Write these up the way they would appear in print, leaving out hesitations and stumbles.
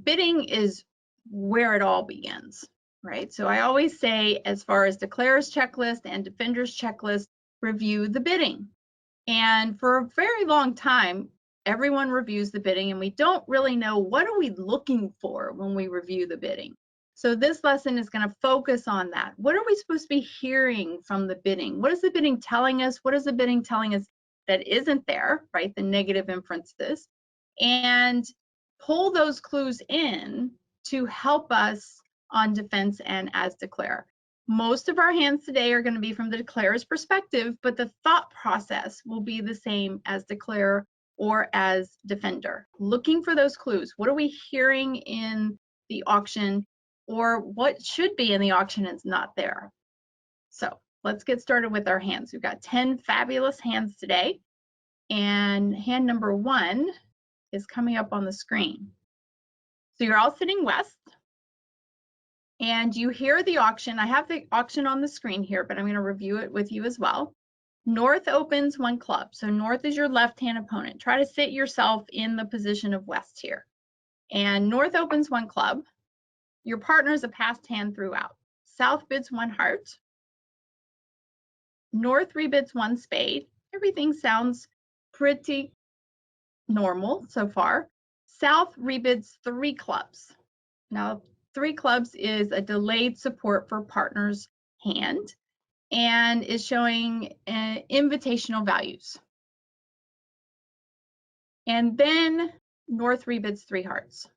bidding is where it all begins, right? So I always say, as far as declarer's checklist and defender's checklist, review the bidding. And for a very long time, everyone reviews the bidding, and we don't really know what are we looking for when we review the bidding. So this lesson is going to focus on that. What are we supposed to be hearing from the bidding? What is the bidding telling us? What is the bidding telling us that isn't there, right? The negative inferences. And pull those clues in to help us on defense and as declare. Most of our hands today are going to be from the declarer's perspective, but the thought process will be the same as declarer or as defender. Looking for those clues. What are we hearing in the auction, or what should be in the auction is not there? So let's get started with our hands. We've got 10 fabulous hands today, and hand number 1 is coming up on the screen. So you're all sitting west, and you hear the auction. I have the auction on the screen here, but I'm going to review it with you as well. North opens 1 club. So north is your left-hand opponent. Try to sit yourself in the position of west here. And north opens 1 club. Your partner is a passed hand throughout. South bids 1 heart. North rebids 1 spade. Everything sounds pretty normal so far. South rebids 3 clubs. Now, 3 clubs is a delayed support for partner's hand and is showing invitational values. And then north rebids 3 hearts,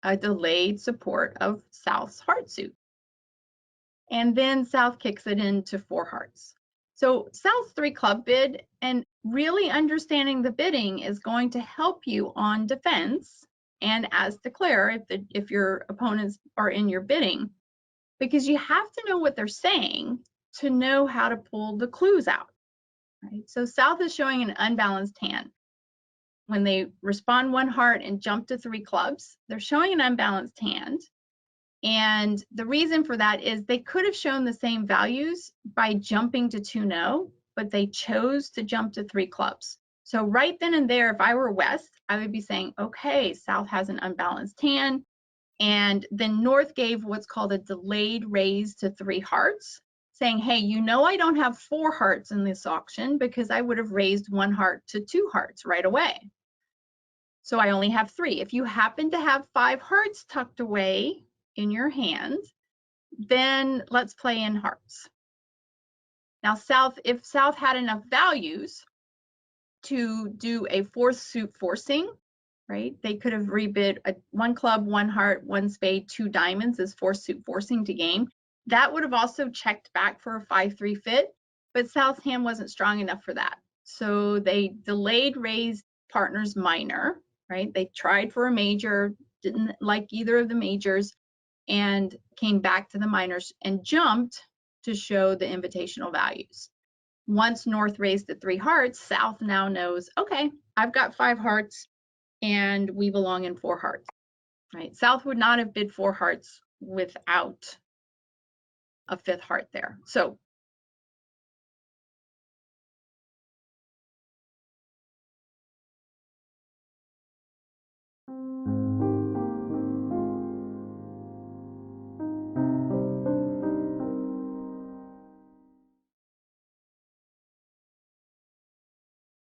a delayed support of South's heart suit. And then South kicks it into 4 hearts. So South's 3 club bid, and really understanding the bidding is going to help you on defense and as declare if your opponents are in your bidding, because you have to know what they're saying to know how to pull the clues out, right? So South is showing an unbalanced hand. When they respond 1 heart and jump to 3 clubs, they're showing an unbalanced hand. And the reason for that is they could have shown the same values by jumping to 2 no, but they chose to jump to 3 clubs. So right then and there, if I were West, I would be saying, okay, South has an unbalanced hand. And then North gave what's called a delayed raise to 3 hearts, saying, hey, you know I don't have 4 hearts in this auction because I would have raised 1 heart to 2 hearts right away. So I only have 3. If you happen to have 5 hearts tucked away in your hand, then let's play in hearts. Now if South had enough values to do a 4th suit forcing, right? They could have rebid 1 club, 1 heart, 1 spade, 2 diamonds as 4th suit forcing to game. That would have also checked back for a 5-3 fit, but South's hand wasn't strong enough for that. So they delayed raised partner's minor, right? They tried for a major, didn't like either of the majors, and came back to the minors and jumped to show the invitational values. Once North raised the 3 hearts, South now knows, okay, I've got 5 hearts and we belong in 4 hearts, right? South would not have bid 4 hearts without a 5th heart there. So